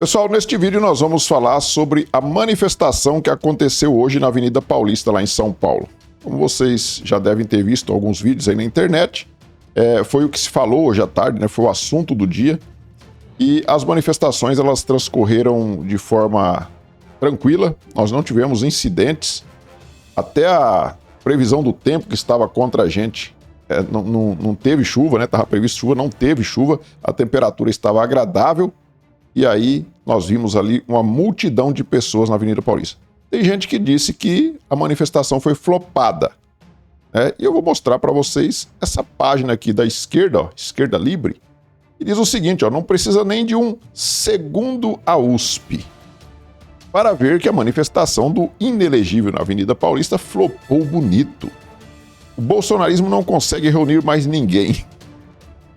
Pessoal, neste vídeo nós vamos falar sobre a manifestação que aconteceu hoje na Avenida Paulista, lá em São Paulo. Como vocês já devem ter visto alguns vídeos aí na internet, foi o que se falou hoje à tarde, né? Foi o assunto do dia. E as manifestações elas transcorreram de forma tranquila, nós não tivemos incidentes. Até a previsão do tempo que estava contra a gente não teve chuva, né? Estava previsto chuva, não teve chuva, a temperatura estava agradável. E aí nós vimos ali uma multidão de pessoas na Avenida Paulista. Tem gente que disse que a manifestação foi flopada, né? E eu vou mostrar para vocês essa página aqui da esquerda, ó, Esquerda Livre, que diz o seguinte, ó, não precisa nem de um segundo a USP para ver que a manifestação do inelegível na Avenida Paulista flopou bonito. O bolsonarismo não consegue reunir mais ninguém.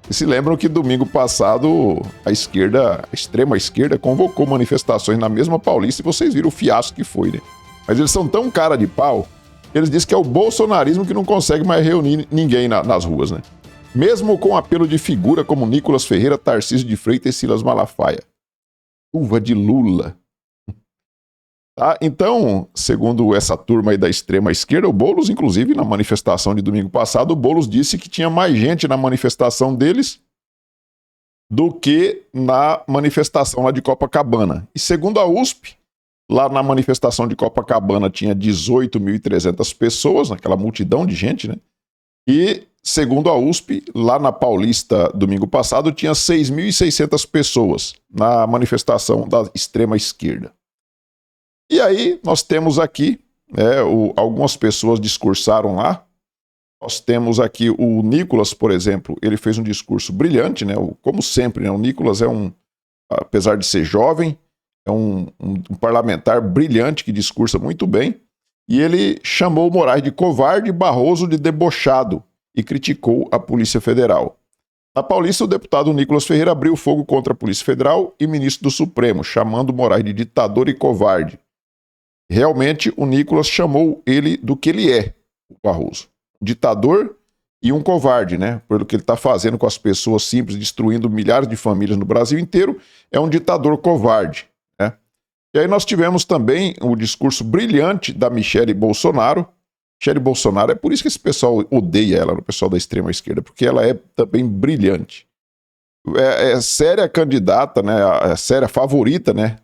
E se lembram que domingo passado a extrema esquerda, convocou manifestações na mesma Paulista e vocês viram o fiasco que foi, né? Mas eles são tão cara de pau, eles dizem que é o bolsonarismo que não consegue mais reunir ninguém nas ruas, né? Mesmo com apelo de figura como Nicolas Ferreira, Tarcísio de Freitas e Silas Malafaia. Uva de Lula. Tá? Então, segundo essa turma aí da extrema esquerda, o Boulos, inclusive, na manifestação de domingo passado, o Boulos disse que tinha mais gente na manifestação deles do que na manifestação lá de Copacabana. E segundo a USP, lá na manifestação de Copacabana tinha 18.300 pessoas, naquela multidão de gente, né? E, segundo a USP, lá na Paulista, domingo passado, tinha 6.600 pessoas na manifestação da extrema esquerda. E aí, nós temos aqui, algumas pessoas discursaram lá. Nós temos aqui o Nicolas, por exemplo, ele fez um discurso brilhante, né? Como sempre, né? O Nicolas apesar de ser jovem, é um parlamentar brilhante que discursa muito bem. E ele chamou o Moraes de covarde e Barroso de debochado e criticou a Polícia Federal. Na Paulista, o deputado Nicolas Ferreira abriu fogo contra a Polícia Federal e ministro do Supremo, chamando o Moraes de ditador e covarde. Realmente, o Nicolas chamou ele do que ele é, o Barroso. Um ditador e um covarde, né? Pelo que ele está fazendo com as pessoas simples, destruindo milhares de famílias no Brasil inteiro, é um ditador covarde, né? E aí nós tivemos também o discurso brilhante da Michele Bolsonaro. Michele Bolsonaro, é por isso que esse pessoal odeia ela, o pessoal da extrema esquerda, porque ela é também brilhante. É séria candidata, né? É séria favorita, né?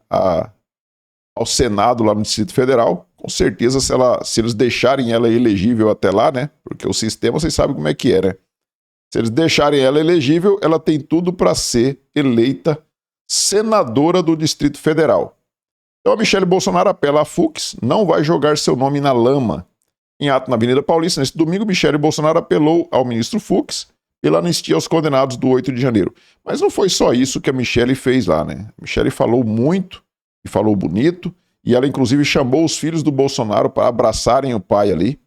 Ao Senado lá no Distrito Federal, com certeza se eles deixarem ela elegível até lá, né, porque o sistema vocês sabem como é que é, né, se eles deixarem ela elegível, ela tem tudo para ser eleita senadora do Distrito Federal. Então a Michele Bolsonaro apela à Fux, não vai jogar seu nome na lama. Em ato na Avenida Paulista, neste domingo, Michele Bolsonaro apelou ao ministro Fux pela anistia aos condenados do 8 de janeiro. Mas não foi só isso que a Michele fez lá, né, a Michele falou muito, e falou bonito, e ela inclusive chamou os filhos do Bolsonaro para abraçarem o pai ali,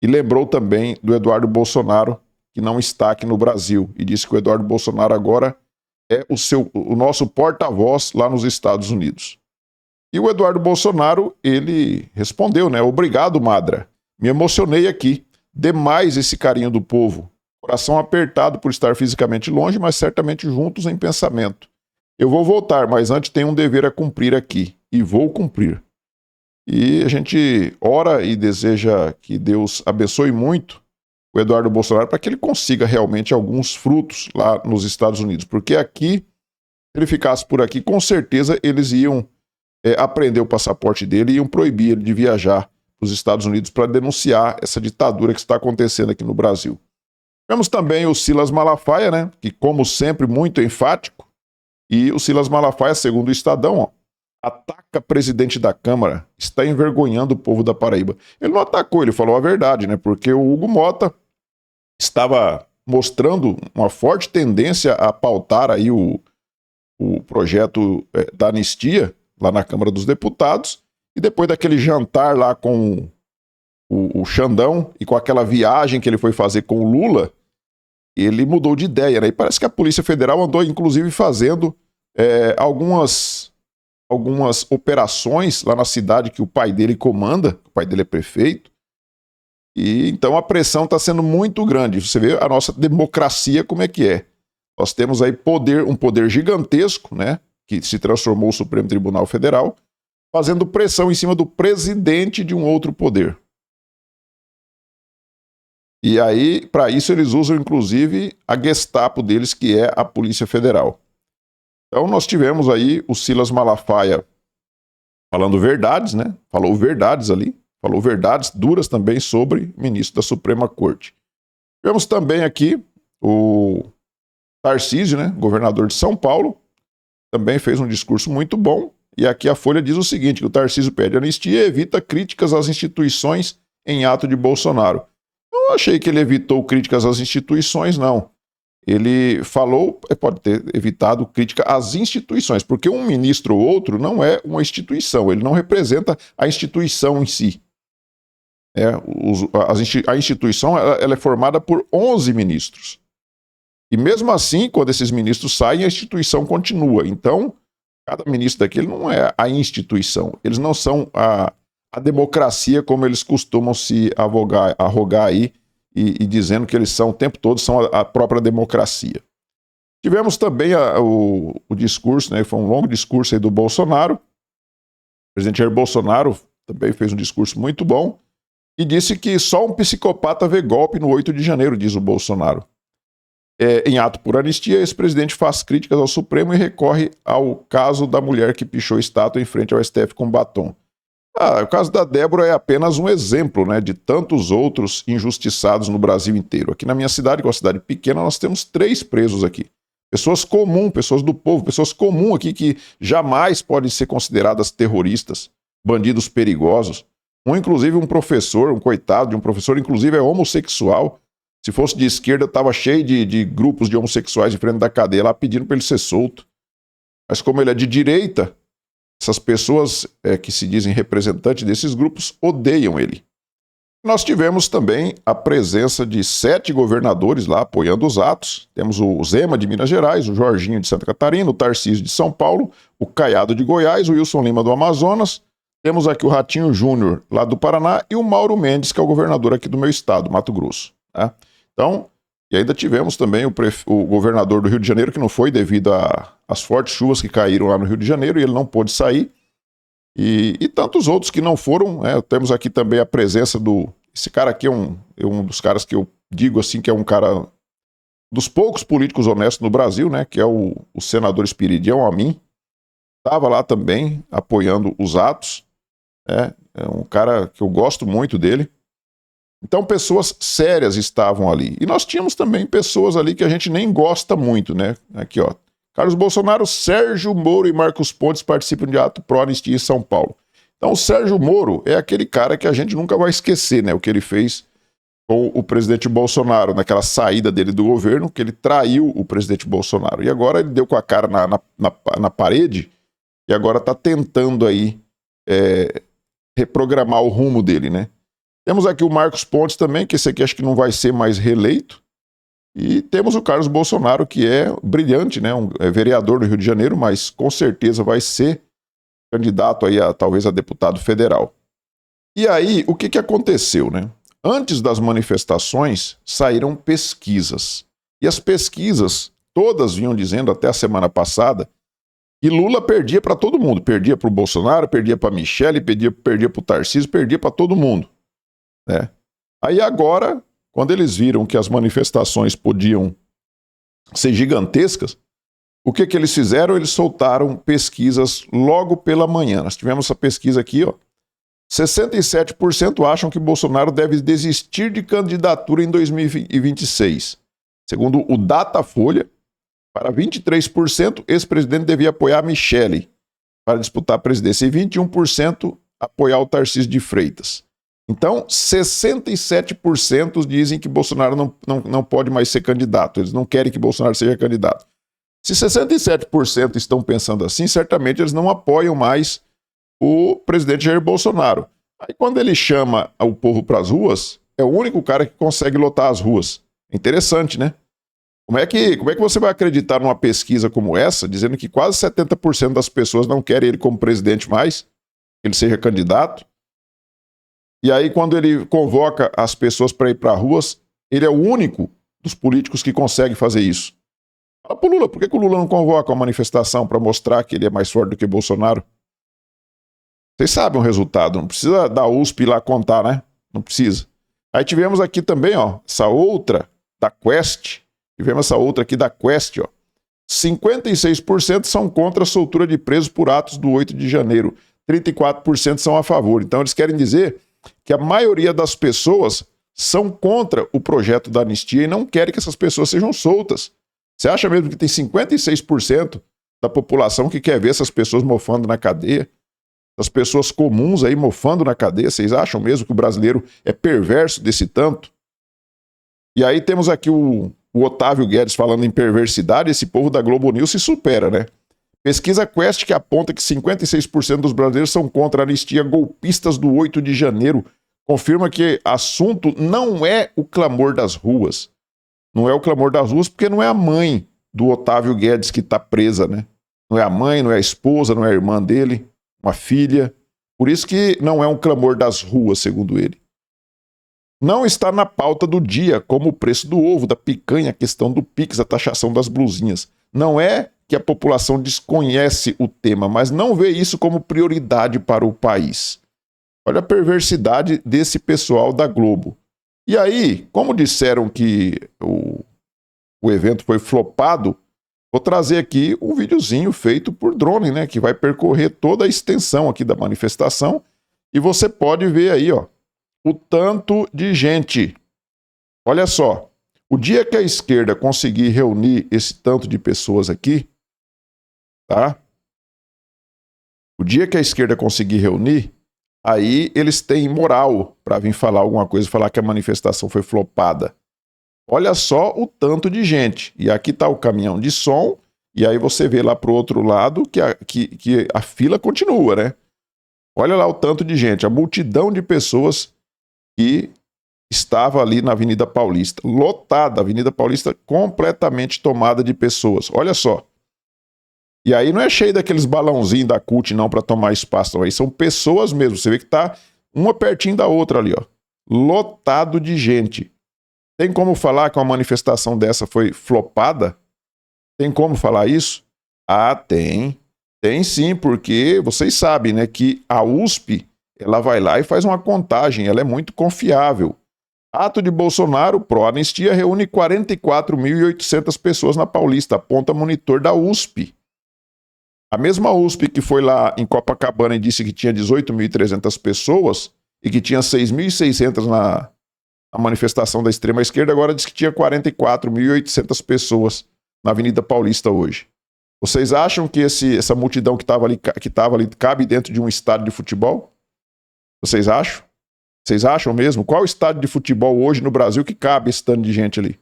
e lembrou também do Eduardo Bolsonaro, que não está aqui no Brasil, e disse que o Eduardo Bolsonaro agora é o nosso porta-voz lá nos Estados Unidos. E o Eduardo Bolsonaro, ele respondeu, né, obrigado, Madra, me emocionei aqui, demais esse carinho do povo, coração apertado por estar fisicamente longe, mas certamente juntos em pensamento. Eu vou voltar, mas antes tenho um dever a cumprir aqui, e vou cumprir. E a gente ora e deseja que Deus abençoe muito o Eduardo Bolsonaro para que ele consiga realmente alguns frutos lá nos Estados Unidos, porque aqui, se ele ficasse por aqui, com certeza eles iam apreender o passaporte dele e iam proibir ele de viajar para os Estados Unidos para denunciar essa ditadura que está acontecendo aqui no Brasil. Temos também o Silas Malafaia, né, que como sempre muito enfático. E o Silas Malafaia, segundo o Estadão, ó, ataca presidente da Câmara, está envergonhando o povo da Paraíba. Ele não atacou, ele falou a verdade, né? Porque o Hugo Mota estava mostrando uma forte tendência a pautar aí o projeto da anistia lá na Câmara dos Deputados, e depois daquele jantar lá com o Xandão e com aquela viagem que ele foi fazer com o Lula, ele mudou de ideia, né? E parece que a Polícia Federal andou, inclusive, fazendo algumas operações lá na cidade que o pai dele comanda, o pai dele é prefeito, e então a pressão está sendo muito grande. Você vê a nossa democracia como é que é. Nós temos aí um poder gigantesco, né? que se transformou o Supremo Tribunal Federal, fazendo pressão em cima do presidente de um outro poder. E aí, para isso, eles usam, inclusive, a Gestapo deles, que é a Polícia Federal. Então, nós tivemos aí o Silas Malafaia falando verdades, né? Falou verdades ali, falou verdades duras também sobre o ministro da Suprema Corte. Tivemos também aqui o Tarcísio, né? Governador de São Paulo, também fez um discurso muito bom. E aqui a Folha diz o seguinte, que o Tarcísio pede anistia e evita críticas às instituições em ato de Bolsonaro. Eu achei que ele evitou críticas às instituições, não. Ele falou, pode ter evitado crítica às instituições, porque um ministro ou outro não é uma instituição, ele não representa a instituição em si. A instituição ela é formada por 11 ministros. E mesmo assim, quando esses ministros saem, a instituição continua. Então, cada ministro daquele não é a instituição. Eles não são a democracia como eles costumam se arrogar aí e dizendo que eles são o tempo todo são a própria democracia. Tivemos também o discurso, né, foi um longo discurso aí do Bolsonaro. O presidente Jair Bolsonaro também fez um discurso muito bom e disse que só um psicopata vê golpe no 8 de janeiro, diz o Bolsonaro. Em ato por anistia, esse presidente faz críticas ao Supremo e recorre ao caso da mulher que pichou estátua em frente ao STF com batom. O caso da Débora é apenas um exemplo, né, de tantos outros injustiçados no Brasil inteiro. Aqui na minha cidade, que é uma cidade pequena, nós temos 3 presos aqui. Pessoas comuns, pessoas do povo, pessoas comuns aqui que jamais podem ser consideradas terroristas, bandidos perigosos. Inclusive um professor, um coitado de um professor, inclusive é homossexual. Se fosse de esquerda, estava cheio de grupos de homossexuais em frente da cadeia lá pedindo para ele ser solto. Mas como ele é de direita, essas pessoas que se dizem representantes desses grupos odeiam ele. Nós tivemos também a presença de 7 governadores lá apoiando os atos. Temos o Zema de Minas Gerais, o Jorginho de Santa Catarina, o Tarcísio de São Paulo, o Caiado de Goiás, o Wilson Lima do Amazonas. Temos aqui o Ratinho Júnior lá do Paraná e o Mauro Mendes, que é o governador aqui do meu estado, Mato Grosso. Tá? Então, e ainda tivemos também o governador do Rio de Janeiro, que não foi devido às fortes chuvas que caíram lá no Rio de Janeiro, e ele não pôde sair. E tantos outros que não foram. Temos aqui também a presença esse cara aqui é um dos caras que eu digo assim, que é um cara dos poucos políticos honestos no Brasil, né? Que é o senador Espiridião Amin. Estava lá também apoiando os atos. É um cara que eu gosto muito dele. Então, pessoas sérias estavam ali. E nós tínhamos também pessoas ali que a gente nem gosta muito, né? Aqui, ó. Carlos Bolsonaro, Sérgio Moro e Marcos Pontes participam de ato pró-anistia em São Paulo. Então, o Sérgio Moro é aquele cara que a gente nunca vai esquecer, né? O que ele fez com o presidente Bolsonaro, naquela saída dele do governo, que ele traiu o presidente Bolsonaro. E agora ele deu com a cara na parede e agora está tentando aí reprogramar o rumo dele, né? Temos aqui o Marcos Pontes também, que esse aqui acho que não vai ser mais reeleito. E temos o Carlos Bolsonaro, que é brilhante, né? É vereador do Rio de Janeiro, mas com certeza vai ser candidato aí talvez a deputado federal. E aí, o que aconteceu, né? Antes das manifestações, saíram pesquisas. E as pesquisas, todas vinham dizendo até a semana passada, que Lula perdia para todo mundo. Perdia para o Bolsonaro, perdia para a Michele, perdia para o Tarcísio, perdia para todo mundo. Né? Aí agora, quando eles viram que as manifestações podiam ser gigantescas, o que eles fizeram? Eles soltaram pesquisas logo pela manhã. Nós tivemos essa pesquisa aqui, ó. 67% acham que Bolsonaro deve desistir de candidatura em 2026. Segundo o Datafolha, para 23%, ex-presidente devia apoiar a Michele para disputar a presidência e 21% apoiar o Tarcísio de Freitas. Então, 67% dizem que Bolsonaro não pode mais ser candidato. Eles não querem que Bolsonaro seja candidato. Se 67% estão pensando assim, certamente eles não apoiam mais o presidente Jair Bolsonaro. Aí quando ele chama o povo para as ruas, é o único cara que consegue lotar as ruas. Interessante, né? Como é que você vai acreditar numa pesquisa como essa, dizendo que quase 70% das pessoas não querem ele como presidente mais, que ele seja candidato? E aí, quando ele convoca as pessoas para ir para ruas, ele é o único dos políticos que consegue fazer isso. Fala pro Lula, por que o Lula não convoca uma manifestação para mostrar que ele é mais forte do que Bolsonaro? Vocês sabem o resultado, não precisa da USP lá contar, né? Não precisa. Aí tivemos aqui também, ó, essa outra da Quest. Tivemos essa outra aqui da Quest, ó. 56% são contra a soltura de presos por atos do 8 de janeiro. 34% são a favor. Então eles querem dizer que a maioria das pessoas são contra o projeto da anistia e não querem que essas pessoas sejam soltas. Você acha mesmo que tem 56% da população que quer ver essas pessoas mofando na cadeia? As pessoas comuns aí mofando na cadeia? Vocês acham mesmo que o brasileiro é perverso desse tanto? E aí temos aqui o Otávio Guedes falando em perversidade. Esse povo da Globo News se supera, né? Pesquisa Quest que aponta que 56% dos brasileiros são contra a anistia golpistas do 8 de janeiro confirma que assunto não é o clamor das ruas. Não é o clamor das ruas porque não é a mãe do Otávio Guedes que está presa, né? Não é a mãe, não é a esposa, não é a irmã dele, uma filha. Por isso que não é um clamor das ruas, segundo ele. Não está na pauta do dia, como o preço do ovo, da picanha, a questão do Pix, a taxação das blusinhas. Não é que a população desconhece o tema, mas não vê isso como prioridade para o país. Olha a perversidade desse pessoal da Globo. E aí, como disseram que o evento foi flopado, vou trazer aqui um videozinho feito por drone, né, que vai percorrer toda a extensão aqui da manifestação e você pode ver aí, ó, o tanto de gente. Olha só, o dia que a esquerda conseguir reunir esse tanto de pessoas aqui, tá? O dia que a esquerda conseguir reunir, aí eles têm moral para vir falar alguma coisa, falar que a manifestação foi flopada. Olha só o tanto de gente. E aqui está o caminhão de som, e aí você vê lá para o outro lado que a fila continua, né? Olha lá o tanto de gente, a multidão de pessoas que estava ali na Avenida Paulista. Lotada, a Avenida Paulista completamente tomada de pessoas. Olha só. E aí não é cheio daqueles balãozinhos da CUT não para tomar espaço, não. Aí são pessoas mesmo. Você vê que tá uma pertinho da outra ali, ó. Lotado de gente. Tem como falar que uma manifestação dessa foi flopada? Tem como falar isso? Ah, tem. Tem sim, porque vocês sabem, né, que a USP, ela vai lá e faz uma contagem, ela é muito confiável. Ato de Bolsonaro, pró-anistia, reúne 44.800 pessoas na Paulista, aponta monitor da USP. A mesma USP que foi lá em Copacabana e disse que tinha 18.300 pessoas e que tinha 6.600 na manifestação da extrema-esquerda, agora diz que tinha 44.800 pessoas na Avenida Paulista hoje. Vocês acham que essa multidão que estava ali cabe dentro de um estádio de futebol? Vocês acham? Vocês acham mesmo? Qual estádio de futebol hoje no Brasil que cabe esse tanto de gente ali?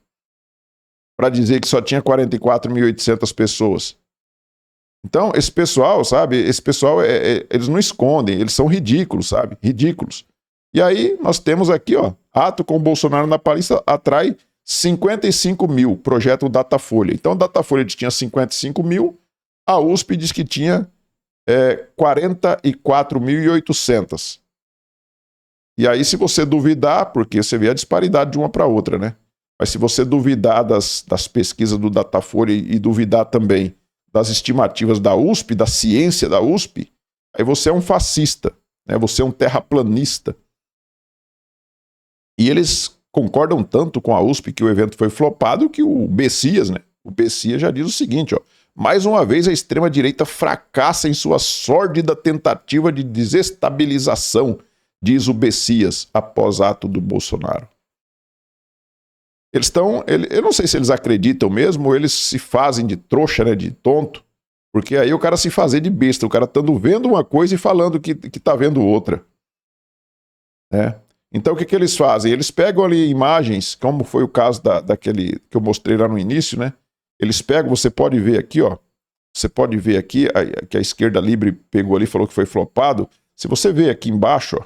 Para dizer que só tinha 44.800 pessoas. Então, esse pessoal, sabe? Esse pessoal, eles não escondem, eles são ridículos, sabe? Ridículos. E aí, nós temos aqui, ó, ato com o Bolsonaro na Paulista atrai 55 mil, projeto Datafolha. Então, o Datafolha tinha 55 mil, a USP diz que tinha 44.800. E aí, se você duvidar, porque você vê a disparidade de uma para outra, né? Mas se você duvidar das pesquisas do Datafolha e duvidar também das estimativas da USP, da ciência da USP, aí você é um fascista, né? Você é um terraplanista. E eles concordam tanto com a USP que o evento foi flopado que o Bessias, né? O Bessias já diz o seguinte, ó. Mais uma vez a extrema-direita fracassa em sua sórdida tentativa de desestabilização, diz o Bessias, após ato do Bolsonaro. Eles estão... Eu não sei se eles acreditam mesmo ou eles se fazem de trouxa, né? De tonto. Porque aí o cara se fazer de besta. O cara estando vendo uma coisa e falando que tá vendo outra. Né? Então o que eles fazem? Eles pegam ali imagens, como foi o caso daquele que eu mostrei lá no início, né? Eles pegam, você pode ver aqui, ó. Você pode ver aqui, que a Esquerda Livre pegou ali e falou que foi flopado. Se você ver aqui embaixo, ó,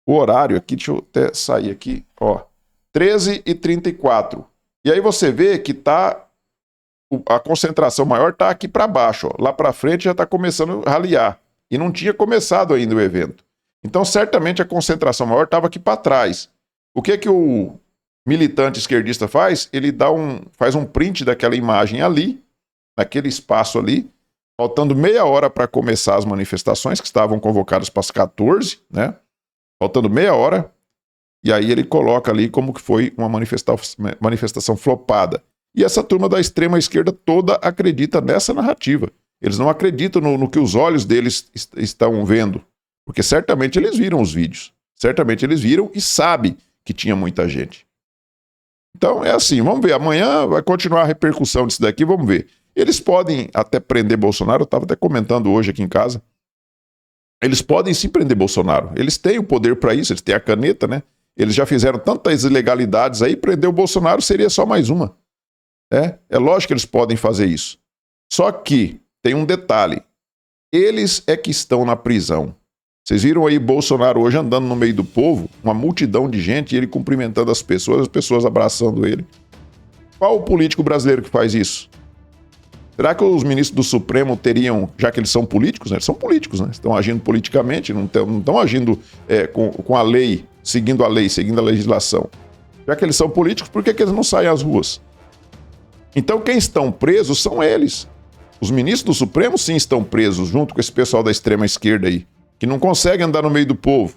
o horário aqui, deixa eu até sair aqui, ó. 13h34. E aí você vê que tá a concentração maior tá aqui para baixo, ó. Lá para frente já tá começando a raliar. E não tinha começado ainda o evento. Então, certamente a concentração maior estava aqui para trás. O que o militante esquerdista faz? Ele faz um print daquela imagem ali, naquele espaço ali, faltando meia hora para começar as manifestações, que estavam convocadas para as 14, né? Faltando meia hora, e aí ele coloca ali como que foi uma manifestação flopada. E essa turma da extrema esquerda toda acredita nessa narrativa. Eles não acreditam no que os olhos deles estão vendo, porque certamente eles viram os vídeos. Certamente eles viram e sabem que tinha muita gente. Então é assim, vamos ver, amanhã vai continuar a repercussão disso daqui, vamos ver. Eles podem até prender Bolsonaro, eu estava até comentando hoje aqui em casa. Eles podem sim prender Bolsonaro, eles têm o poder para isso, eles têm a caneta, né? Eles já fizeram tantas ilegalidades aí, prender o Bolsonaro seria só mais uma. É lógico que eles podem fazer isso. Só que tem um detalhe, eles é que estão na prisão. Vocês viram aí Bolsonaro hoje andando no meio do povo, uma multidão de gente, e ele cumprimentando as pessoas abraçando ele. Qual o político brasileiro que faz isso? Será que os ministros do Supremo teriam, já que eles são políticos, né? Eles são políticos, né? Estão agindo politicamente, não estão agindo com a lei, seguindo a lei, seguindo a legislação. Já que eles são políticos, por que eles não saem às ruas? Então quem estão presos são eles. Os ministros do Supremo sim estão presos, junto com esse pessoal da extrema esquerda aí, que não consegue andar no meio do povo.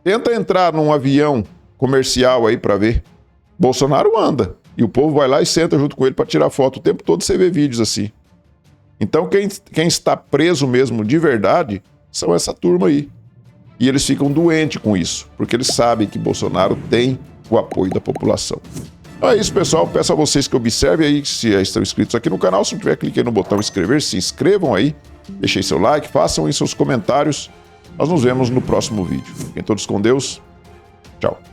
Tenta entrar num avião comercial aí para ver. Bolsonaro anda. E o povo vai lá e senta junto com ele para tirar foto. O tempo todo você vê vídeos assim. Então quem está preso mesmo de verdade são essa turma aí. E eles ficam doentes com isso, porque eles sabem que Bolsonaro tem o apoio da população. Então é isso, pessoal. Peço a vocês que observem aí, se já estão inscritos aqui no canal. Se não tiver, clique aí no botão inscrever, se inscrevam aí. Deixem seu like, façam aí seus comentários. Nós nos vemos no próximo vídeo. Fiquem todos com Deus. Tchau.